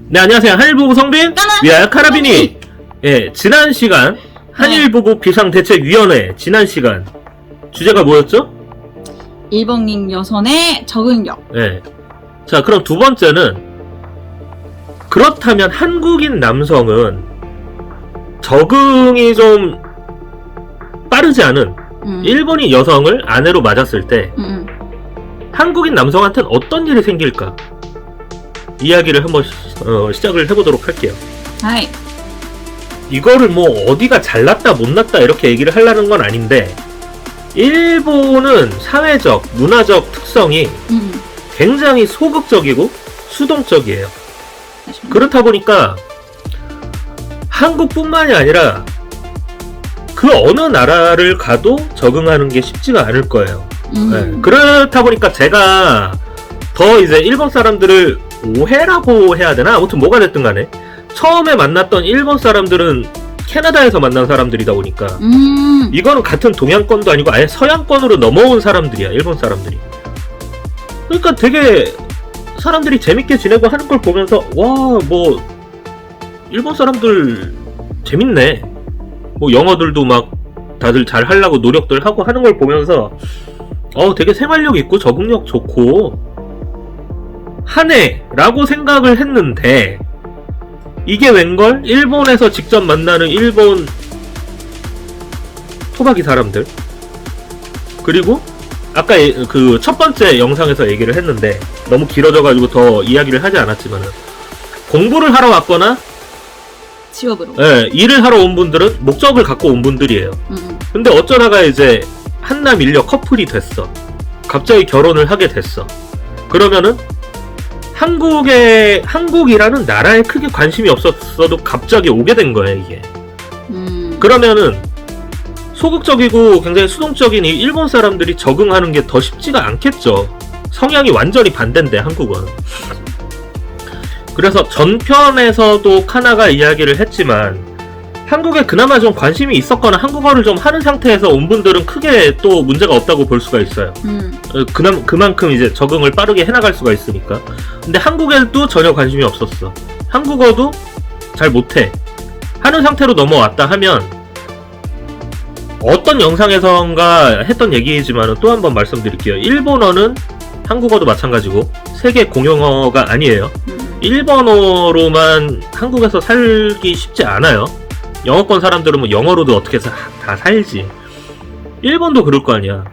네, 안녕하세요. 한일부부 성빈 위하여 카라비니. 예, 지난 시간 한일부부 비상대책위원회 지난 시간 주제가 뭐였죠? 일본인 여성의 적응력. 예. 자, 그럼 두 번째는 그렇다면 한국인 남성은 적응이 좀 빠르지 않은 일본인 여성을 아내로 맞았을 때 한국인 남성한테는 어떤 일이 생길까? 이야기를 한번 시작을 해보도록 할게요. 하이. 이거를 뭐 어디가 잘났다 못났다 이렇게 얘기를 하려는 건 아닌데, 일본은 사회적, 문화적 특성이 굉장히 소극적이고 수동적이에요. 그렇다 보니까 한국뿐만이 아니라 그 어느 나라를 가도 적응하는 게 쉽지가 않을 거예요. 네. 그렇다 보니까 제가 더 이제 일본 사람들을 오해라고 해야 되나? 아무튼 뭐가 됐든 간에 처음에 만났던 일본 사람들은 캐나다에서 만난 사람들이다 보니까 이거는 같은 동양권도 아니고 아예 서양권으로 넘어온 사람들이야, 일본 사람들이. 그러니까 되게 사람들이 재밌게 지내고 하는 걸 보면서 와, 뭐 일본 사람들 재밌네, 뭐 영어들도 막 다들 잘 하려고 노력들 하고 하는 걸 보면서 되게 생활력 있고 적응력 좋고 하네라고 생각을 했는데, 이게 웬걸 일본에서 직접 만나는 일본 토박이 사람들, 그리고 아까 그 첫 번째 영상에서 얘기를 했는데 너무 길어져가지고 더 이야기를 하지 않았지만은, 공부를 하러 왔거나 취업으로 일을 하러 온 분들은 목적을 갖고 온 분들이에요. 근데 어쩌다가 이제 한남 일녀 커플이 됐어. 갑자기 결혼을 하게 됐어. 그러면은 한국이라는 나라에 크게 관심이 없었어도 갑자기 오게 된 거예요, 이게. 그러면은 소극적이고 굉장히 수동적인 이 일본 사람들이 적응하는 게 더 쉽지가 않겠죠. 성향이 완전히 반대인데, 한국은. 그래서 전편에서도 카나가 이야기를 했지만, 한국에 그나마 좀 관심이 있었거나 한국어를 좀 하는 상태에서 온 분들은 크게 또 문제가 없다고 볼 수가 있어요. 그만큼 이제 적응을 빠르게 해나갈 수가 있으니까. 근데 한국에도 전혀 관심이 없었어. 한국어도 잘 못해 하는 상태로 넘어왔다 하면, 어떤 영상에선가 했던 얘기이지만 또 한 번 말씀드릴게요. 일본어는 한국어도 마찬가지고 세계 공용어가 아니에요. 일본어로만 한국에서 살기 쉽지 않아요. 영어권 사람들은 뭐 영어로도 어떻게 해서 다 살지. 일본도 그럴 거 아니야.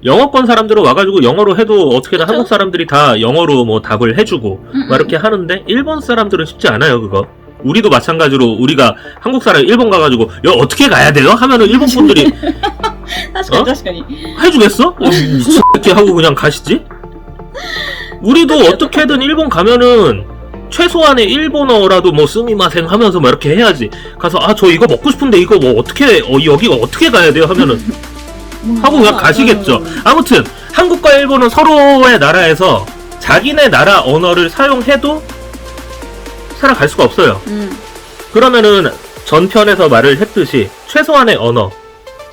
영어권 사람들은 와가지고 영어로 해도 어떻게든 한국 사람들이 다 영어로 뭐 답을 해주고 막 이렇게 하는데, 일본 사람들은 쉽지 않아요, 그거. 우리도 마찬가지로 우리가 한국 사람 일본 가가지고 어떻게 가야 돼요? 하면은 일본 분들이 해주겠어? 이렇게 하고 그냥 가시지? 우리도 어떻게든 일본 가면은 최소한의 일본어라도 뭐 스미마생 하면서 막 이렇게 해야지. 가서 저 이거 먹고 싶은데 이거 뭐 어떻게 여기가 어떻게 가야 돼요? 하면은 하고 그냥 가시겠죠. 아무튼 한국과 일본은 서로의 나라에서 자기네 나라 언어를 사용해도 살아갈 수가 없어요. 그러면은 전편에서 말을 했듯이 최소한의 언어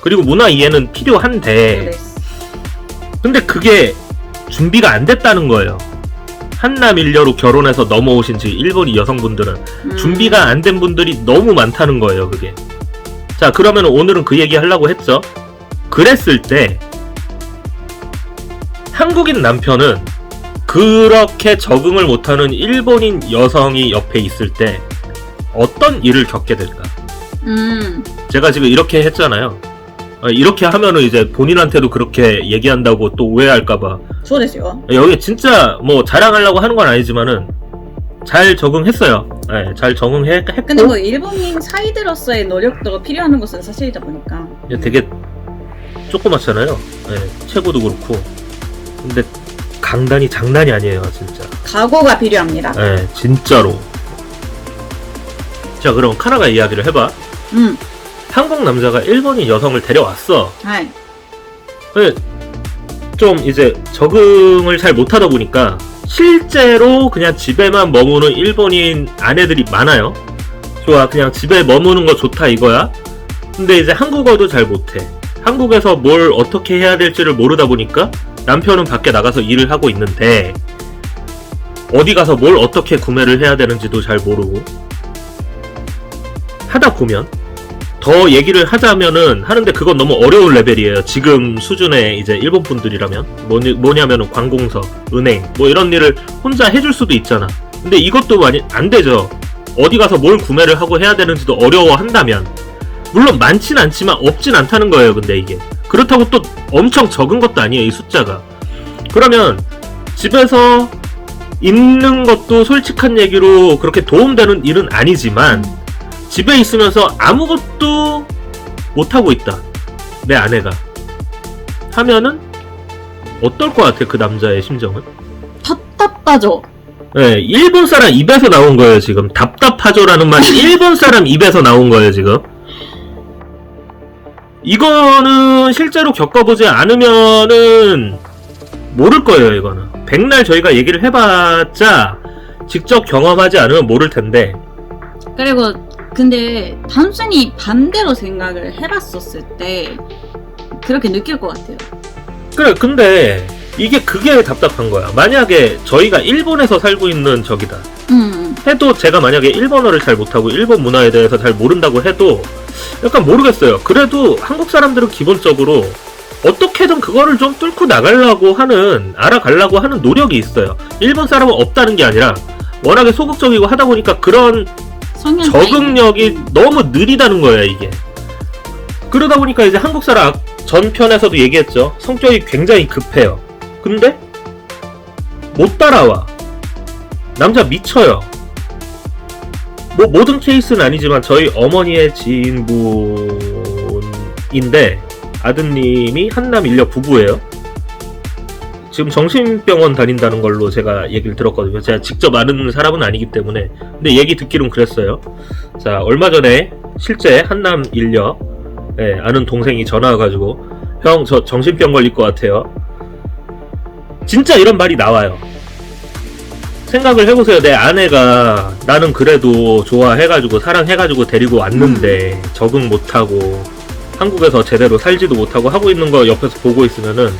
그리고 문화 이해는 필요한데, 근데 그게 준비가 안 됐다는 거예요. 한남 일녀로 결혼해서 넘어오신 일본인 여성분들은 준비가 안 된 분들이 너무 많다는 거예요, 그게. 자, 그러면 오늘은 그 얘기 하려고 했죠. 그랬을 때 한국인 남편은 그렇게 적응을 못하는 일본인 여성이 옆에 있을 때 어떤 일을 겪게 될까? 제가 지금 이렇게 했잖아요. 이렇게 하면은 이제 본인한테도 그렇게 얘기한다고 또 오해할까봐. 여기 진짜 뭐 자랑하려고 하는 건 아니지만은 잘 적응했어요. 네, 잘 적응했고. 근데 뭐 일본인 사이들로서의 노력도 필요한 것은 사실이다 보니까. 되게 조그맣잖아요. 네, 체구도 그렇고. 근데 강단이 장난이 아니에요, 진짜. 각오가 필요합니다. 네, 진짜로. 자, 그럼 카나가 이야기를 해봐. 한국 남자가 일본인 여성을 데려왔어. 좀 이제 적응을 잘 못하다 보니까 실제로 그냥 집에만 머무는 일본인 아내들이 많아요. 좋아, 그냥 집에 머무는 거 좋다 이거야. 근데 이제 한국어도 잘 못해. 한국에서 뭘 어떻게 해야 될지를 모르다 보니까 남편은 밖에 나가서 일을 하고 있는데, 어디 가서 뭘 어떻게 구매를 해야 되는지도 잘 모르고 하다 보면 더 얘기를 하자면은 하는데 그건 너무 어려운 레벨이에요. 지금 수준의 이제 일본 분들이라면 뭐냐면은 관공서, 은행 뭐 이런 일을 혼자 해줄 수도 있잖아. 근데 이것도 많이 안 되죠. 어디 가서 뭘 구매를 하고 해야 되는지도 어려워한다면 물론 많진 않지만 없진 않다는 거예요. 근데 이게 그렇다고 또 엄청 적은 것도 아니에요. 이 숫자가. 그러면 집에서 있는 것도 솔직한 얘기로 그렇게 도움되는 일은 아니지만 집에 있으면서 아무것도 못하고 있다. 내 아내가. 하면은 어떨 것 같아, 그 남자의 심정은? 답답하죠. 네, 일본 사람 입에서 나온 거예요, 지금. 답답하죠라는 말이 일본 사람 입에서 나온 거예요, 지금. 이거는 실제로 겪어보지 않으면은 모를 거예요, 이거는. 백날 저희가 얘기를 해봤자 직접 경험하지 않으면 모를 텐데. 그리고 근데 단순히 반대로 생각을 해봤었을 때 그렇게 느낄 것 같아요. 그래, 근데 그게 답답한 거야. 만약에 저희가 일본에서 살고 있는 적이다 해도 제가 만약에 일본어를 잘 못하고 일본 문화에 대해서 잘 모른다고 해도 약간 모르겠어요. 그래도 한국 사람들은 기본적으로 어떻게든 그거를 좀 뚫고 나가려고 하는, 알아가려고 하는 노력이 있어요. 일본 사람은 없다는 게 아니라 워낙에 소극적이고 하다 보니까 그런 적응력이 너무 느리다는 거예요, 이게. 그러다 보니까 이제 한국 사람 전편에서도 얘기했죠. 성격이 굉장히 급해요. 근데 못 따라와. 남자 미쳐요. 뭐 모든 케이스는 아니지만 저희 어머니의 지인분인데 아드님이 한남 인력 부부예요. 지금 정신병원 다닌다는 걸로 제가 얘기를 들었거든요. 제가 직접 아는 사람은 아니기 때문에. 근데 얘기 듣기로는 그랬어요. 자, 얼마 전에 실제 한남 인력 아는 동생이 전화 와가지고 형, 저 정신병 걸릴 것 같아요. 진짜 이런 말이 나와요. 생각을 해보세요. 내 아내가 나는 그래도 좋아해가지고 사랑해가지고 데리고 왔는데 적응 못하고 한국에서 제대로 살지도 못하고 하고 있는 거 옆에서 보고 있으면은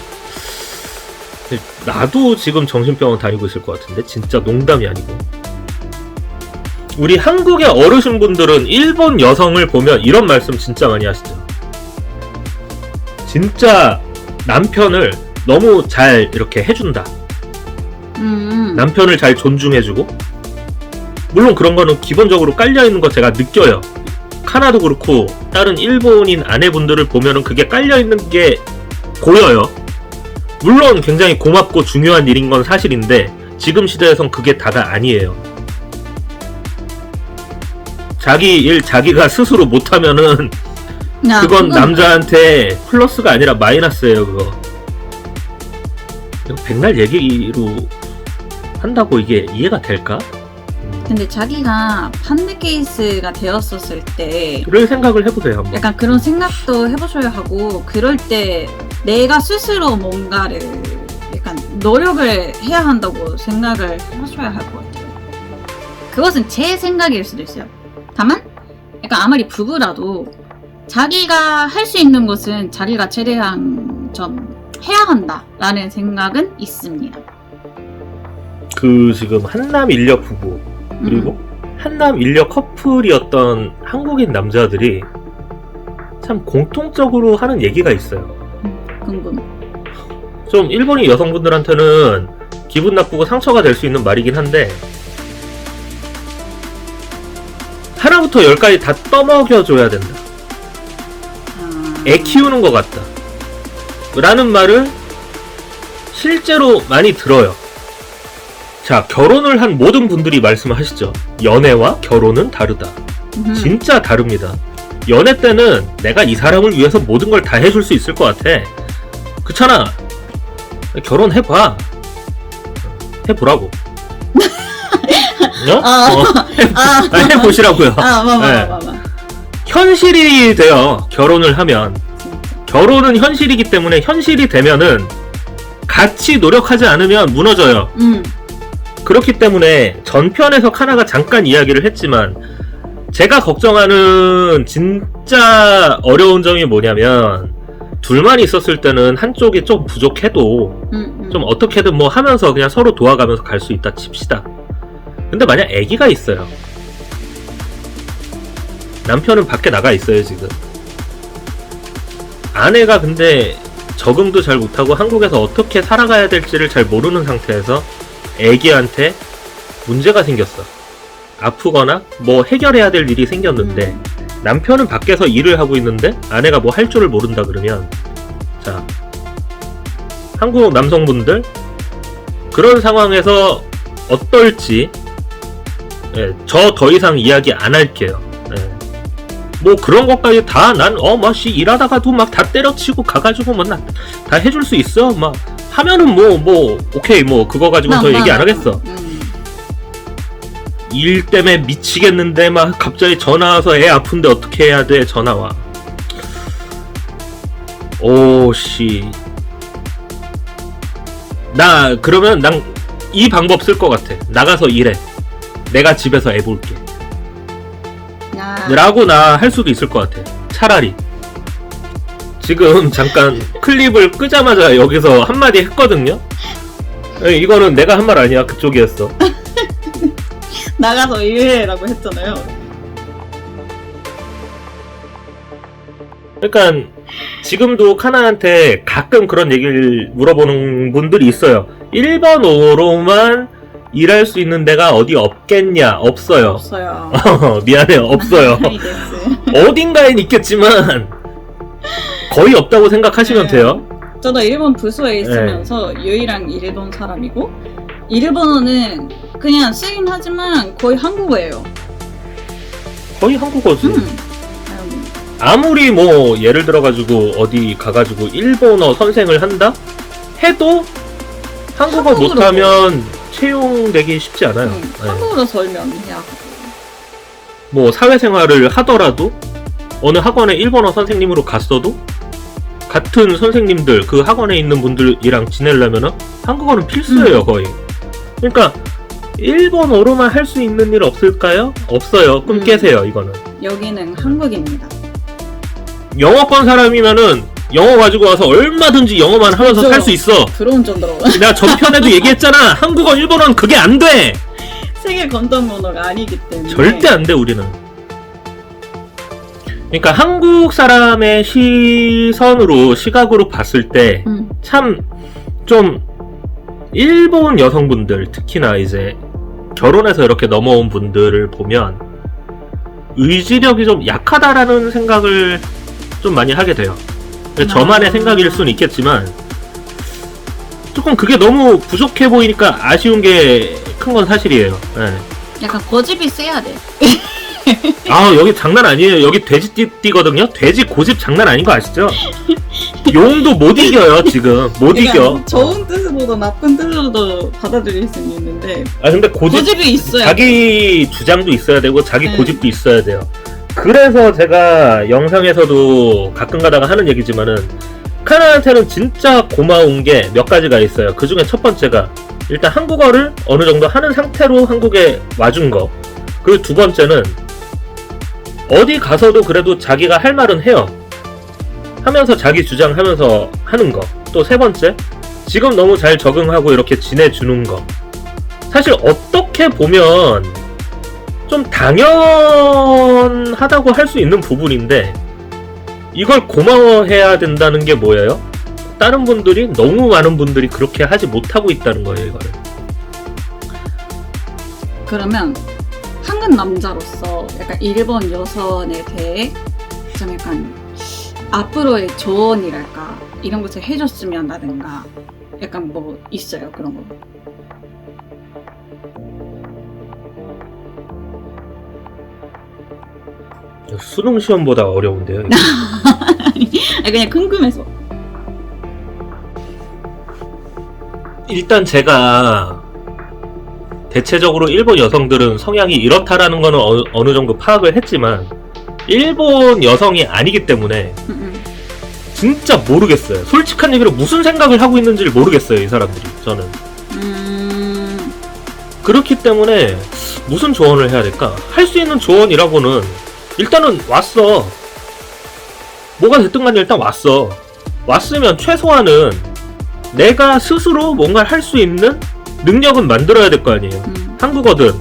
나도 지금 정신병원 다니고 있을 것 같은데. 진짜 농담이 아니고. 우리 한국의 어르신분들은 일본 여성을 보면 이런 말씀 진짜 많이 하시죠. 진짜 남편을 너무 잘 이렇게 해준다. 남편을 잘 존중해주고. 물론 그런 거는 기본적으로 깔려있는 거 제가 느껴요. 카나도 그렇고 다른 일본인 아내분들을 보면은 그게 깔려있는 게 보여요. 물론 굉장히 고맙고 중요한 일인 건 사실인데 지금 시대에선 그게 다가 아니에요. 자기 일 자기가 스스로 못하면은 그건 남자한테 플러스가 아니라 마이너스예요. 그거 백날 얘기로 한다고 이게 이해가 될까? 근데 자기가 반대 케이스가 되었었을 를 생각을 해보세요. 한번. 약간 그런 생각도 해보셔야 하고, 그럴 때 내가 스스로 뭔가를 약간 노력을 해야 한다고 생각을 하셔야 할 것 같아요. 그것은 제 생각일 수도 있어요. 다만 약간 아무리 부부라도 자기가 할 수 있는 것은 자기가 최대한 좀 해야 한다라는 생각은 있습니다. 그 지금 한남 인력 부부 그리고 한남 인력 커플이었던 한국인 남자들이 참 공통적으로 하는 얘기가 있어요. 궁금. 좀 일본인 여성분들한테는 기분 나쁘고 상처가 될 수 있는 말이긴 한데 하나부터 열까지 다 떠먹여줘야 된다. 애 키우는 것 같다. 라는 말을 실제로 많이 들어요. 자, 결혼을 한 모든 분들이 말씀하시죠. 연애와 결혼은 다르다. 진짜 다릅니다. 연애 때는 내가 이 사람을 위해서 모든 걸 다 해줄 수 있을 것 같아. 그렇잖아. 결혼해봐. 해보라고. 해보시라고요. 현실이 돼요. 결혼을 하면. 결혼은 현실이기 때문에 현실이 되면은 같이 노력하지 않으면 무너져요. 그렇기 때문에 전편에서 카나가 잠깐 이야기를 했지만 제가 걱정하는 진짜 어려운 점이 뭐냐면 둘만 있었을 때는 한쪽이 좀 부족해도 좀 어떻게든 뭐 하면서 그냥 서로 도와가면서 갈 수 있다 칩시다. 근데 만약 아기가 있어요. 남편은 밖에 나가 있어요 지금. 아내가 근데 적응도 잘 못하고 한국에서 어떻게 살아가야 될지를 잘 모르는 상태에서 아기한테 문제가 생겼어. 아프거나 뭐 해결해야 될 일이 생겼는데 남편은 밖에서 일을 하고 있는데 아내가 뭐 할 줄을 모른다 그러면, 자, 한국 남성분들 그런 상황에서 어떨지, 예, 저 더 이상 이야기 안 할게요. 예. 뭐 그런 것까지 다 난 막 일하다가도 막 다 때려치고 가가지고 뭐 다 해줄 수 있어 막 하면은 뭐 오케이 뭐 그거 가지고 더 얘기 안 하겠어. 일 때문에 미치겠는데 막 갑자기 전화 와서 애 아픈데 어떻게 해야 돼 전화 와. 오씨. 나 그러면 난 이 방법 쓸 것 같아. 나가서 일해. 내가 집에서 애 볼게. 라고 나 할 수도 있을 것 같아. 차라리. 지금 잠깐 클립을 끄자마자 여기서 한마디 했거든요. 이거는 내가 한 말 아니야. 그쪽이었어. 나가서 일해라고 했잖아요. 그러니까 지금도 카나한테 가끔 그런 얘기를 물어보는 분들이 있어요. 일본어로만 일할 수 있는 데가 어디 없겠냐? 없어요. 없어요. 미안해요. 없어요. 어딘가엔 있겠지만 거의 없다고 생각하시면 네. 돼요. 저도 일본 부서에 있으면서 유일한 일본 사람이고, 일본어는 그냥 쓰긴 하지만 거의 한국어예요. 거의 한국어지. 아무리 뭐 예를 들어가지고 어디 가가지고 일본어 선생을 한다 해도 한국어 못하면 채용되기 쉽지 않아요. 네. 한국어로 설명해야 하고. 뭐 사회생활을 하더라도 어느 학원에 일본어 선생님으로 갔어도 같은 선생님들 그 학원에 있는 분들이랑 지내려면 한국어는 필수예요 거의. 그러니까 일본어로만 할 수 있는 일 없을까요? 없어요. 꿈 깨세요 이거는. 여기는 한국입니다. 영어권 사람이면은 영어 가지고 와서 얼마든지 영어만 하면서 그렇죠. 살 수 있어. 부러운 정도로. 내가 전편에도 얘기했잖아. 한국어, 일본어는 그게 안 돼. 세계 건담 언어가 아니기 때문에. 절대 안 돼 우리는. 그러니까 한국 사람의 시각으로 봤을 때 참 좀 일본 여성분들 특히나 이제 결혼해서 이렇게 넘어온 분들을 보면 의지력이 좀 약하다라는 생각을 좀 많이 하게 돼요. 저만의 생각일 수는 있겠지만 조금 그게 너무 부족해 보이니까 아쉬운 게 큰 건 사실이에요. 네. 약간 고집이 세야 돼. 아 여기 장난 아니에요. 여기 돼지띠거든요. 돼지 고집 장난 아닌 거 아시죠? 용도 못 이겨요 지금. 못 이겨. 좋은 뜻으로도 나쁜 뜻으로도 받아들일 수는 있는데. 아 근데 고집이 있어요. 자기 주장도 있어야 되고 자기 고집도 있어야 돼요. 그래서 제가 영상에서도 가끔 가다가 하는 얘기지만은 카나한테는 진짜 고마운 게 몇 가지가 있어요. 그 중에 첫 번째가 일단 한국어를 어느 정도 하는 상태로 한국에 와준 거. 그리고 두 번째는 어디 가서도 그래도 자기가 할 말은 해요. 하면서 자기 주장하면서 하는 거. 또 세 번째, 지금 너무 잘 적응하고 이렇게 지내주는 거. 사실 어떻게 보면 좀 당연하다고 할 수 있는 부분인데 이걸 고마워해야 된다는 게 뭐예요? 다른 분들이, 너무 많은 분들이 그렇게 하지 못하고 있다는 거예요, 이거를. 그러면 한국 남자로서 약간 일본 여성에 대해 좀 약간 앞으로의 조언이랄까 이런 것을 해줬으면 라든가 약간 뭐 있어요, 그런 거? 수능 시험보다 어려운데요. 이거. 아니, 그냥 궁금해서. 일단 제가 대체적으로 일본 여성들은 성향이 이렇다라는 거는 어느 정도 파악을 했지만 일본 여성이 아니기 때문에 진짜 모르겠어요. 솔직한 얘기로 무슨 생각을 하고 있는지를 모르겠어요, 이 사람들이. 저는. 그렇기 때문에 무슨 조언을 해야 될까? 할 수 있는 조언이라고는 일단은 왔어. 뭐가 됐든 간에 일단 왔어. 왔으면 최소한은 내가 스스로 뭔가를 할 수 있는 능력은 만들어야 될 거 아니에요. 한국어든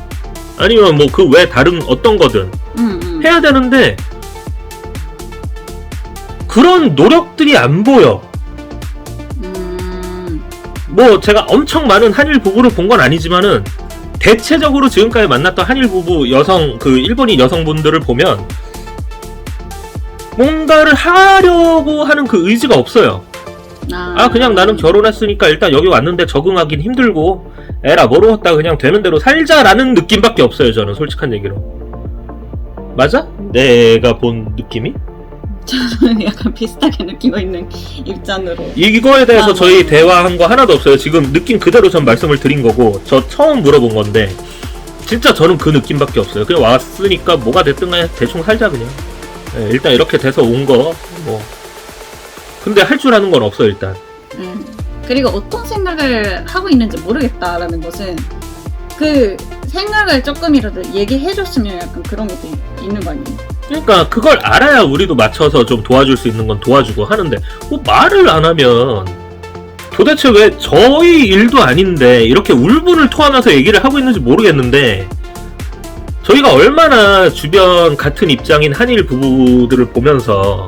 아니면 뭐 그 외 다른 어떤 거든 해야 되는데 그런 노력들이 안 보여. 뭐 제가 엄청 많은 한일 부부를 본 건 아니지만은 대체적으로 지금까지 만났던 한일 부부 여성 그 일본인 여성분들을 보면 뭔가를 하려고 하는 그 의지가 없어요. 그냥 나는 결혼했으니까 일단 여기 왔는데 적응하긴 힘들고 에라 모르겠다 그냥 되는 대로 살자라는 느낌밖에 없어요. 저는 솔직한 얘기로. 맞아? 내가 본 느낌이? 저는 약간 비슷하게 느끼고 있는 입장으로. 이거에 대해서 저희 대화한 거 하나도 없어요. 지금 느낌 그대로 전 말씀을 드린 거고 저 처음 물어본 건데 진짜 저는 그 느낌밖에 없어요. 그냥 왔으니까 뭐가 됐든 간에 대충 살자 그냥. 네, 일단 이렇게 돼서 온 거 뭐. 근데 할 줄 아는 건 없어 일단. 그리고 어떤 생각을 하고 있는지 모르겠다라는 것은 그 생각을 조금이라도 얘기해줬으면 약간 그런 것도 있는 거 아니에요? 그러니까 그걸 알아야 우리도 맞춰서 좀 도와줄 수 있는 건 도와주고 하는데 뭐 말을 안 하면 도대체 왜 저희 일도 아닌데 이렇게 울분을 토하면서 얘기를 하고 있는지 모르겠는데 저희가 얼마나 주변 같은 입장인 한일 부부들을 보면서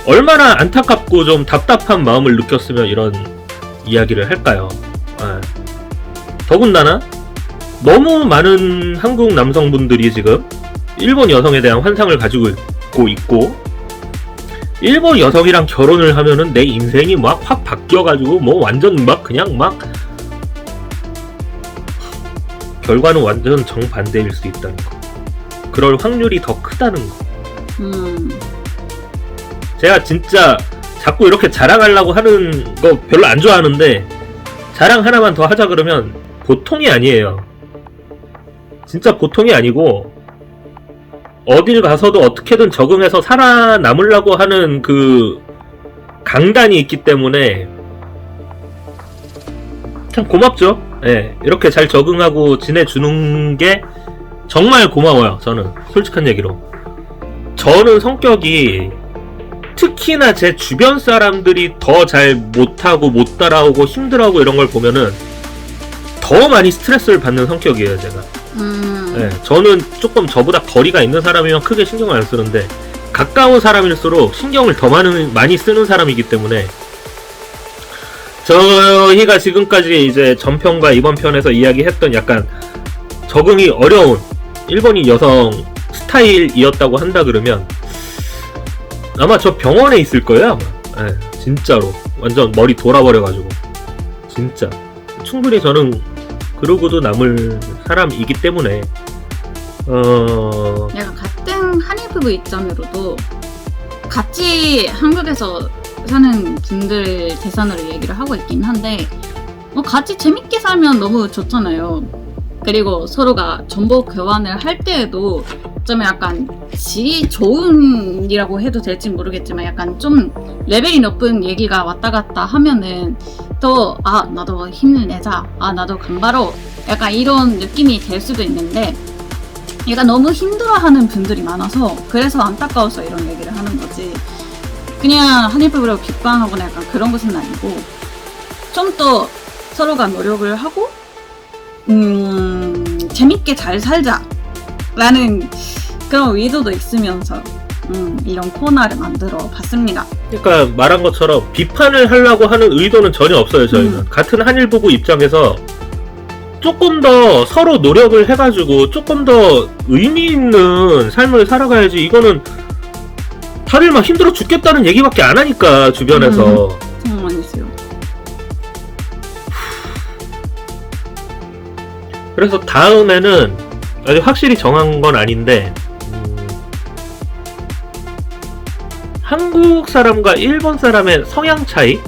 얼마나 안타깝고 좀 답답한 마음을 느꼈으면 이런 이야기를 할까요? 더군다나 너무 많은 한국 남성분들이 지금 일본 여성에 대한 환상을 가지고 있고 일본 여성이랑 결혼을 하면은 내 인생이 막 확 바뀌어가지고 뭐 완전 막 그냥 막 결과는 완전 정반대일 수 있다는 거. 그럴 확률이 더 크다는 거. 제가 진짜 자꾸 이렇게 자랑하려고 하는 거 별로 안 좋아하는데 자랑 하나만 더 하자 그러면 보통이 아니에요. 진짜 보통이 아니고 어딜 가서도 어떻게든 적응해서 살아남으려고 하는 그 강단이 있기 때문에 참 고맙죠. 예, 이렇게 잘 적응하고 지내주는 게 정말 고마워요. 저는 솔직한 얘기로 저는 성격이 특히나 제 주변 사람들이 더 잘 못하고 못 따라오고 힘들어하고 이런 걸 보면은 더 많이 스트레스를 받는 성격이에요. 제가 네, 저는 조금 저보다 거리가 있는 사람이면 크게 신경을 안 쓰는데 가까운 사람일수록 신경을 더 많이 쓰는 사람이기 때문에 저희가 지금까지 이제 전편과 이번 편에서 이야기했던 약간 적응이 어려운 일본인 여성 스타일이었다고 한다 그러면 아마 저 병원에 있을 거예요 아마. 네, 진짜로 완전 머리 돌아버려가지고 진짜 충분히 저는 그러고도 남을 사람이기 때문에 약간 같은 한일 부부 입장으로도 같이 한국에서 사는 분들 대상으로 얘기를 하고 있긴 한데 같이 재밌게 살면 너무 좋잖아요. 그리고 서로가 정보 교환을 할 때에도 좀 약간 질이 좋은 이라고 해도 될지 모르겠지만 약간 좀 레벨이 높은 얘기가 왔다 갔다 하면은 또 나도 힘을 내자, 나도 간바로 약간 이런 느낌이 될 수도 있는데 얘가 너무 힘들어하는 분들이 많아서 그래서 안타까워서 이런 얘기를 하는 거지. 그냥 한일 부부를 비판하거나 약간 그런 것은 아니고 좀 더 서로가 노력을 하고 재밌게 잘 살자 라는 그런 의도도 있으면서 이런 코너를 만들어 봤습니다. 그러니까 말한 것처럼 비판을 하려고 하는 의도는 전혀 없어요. 저희는 같은 한일 부부 입장에서 조금 더 서로 노력을 해가지고 조금 더 의미 있는 삶을 살아가야지. 이거는 다들 막 힘들어 죽겠다는 얘기밖에 안 하니까 주변에서. 정말 많이 있어요. 그래서 다음에는 아직 확실히 정한 건 아닌데 한국 사람과 일본 사람의 성향 차이를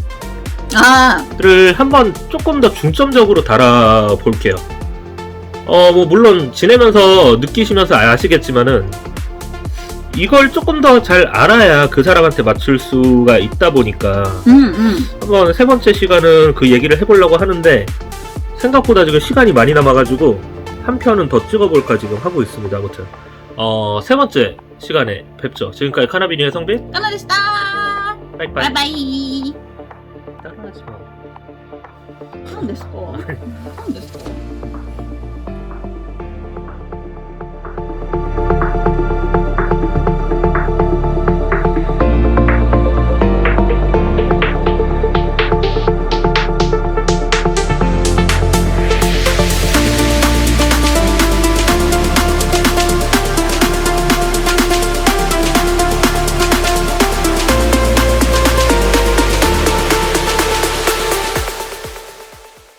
한번 조금 더 중점적으로 달아볼게요. 뭐 물론 지내면서 느끼시면서 아시겠지만은 이걸 조금 더 잘 알아야 그 사람한테 맞출 수가 있다 보니까 한번 세 번째 시간은 그 얘기를 해보려고 하는데 생각보다 지금 시간이 많이 남아가지고 한 편은 더 찍어볼까 지금 하고 있습니다. 아무튼 세 번째 시간에 뵙죠. 지금까지 카나비니의 성빈 까나리스타. 빠이빠이. 바이바이. 따라하지 마. 何ですか何ですか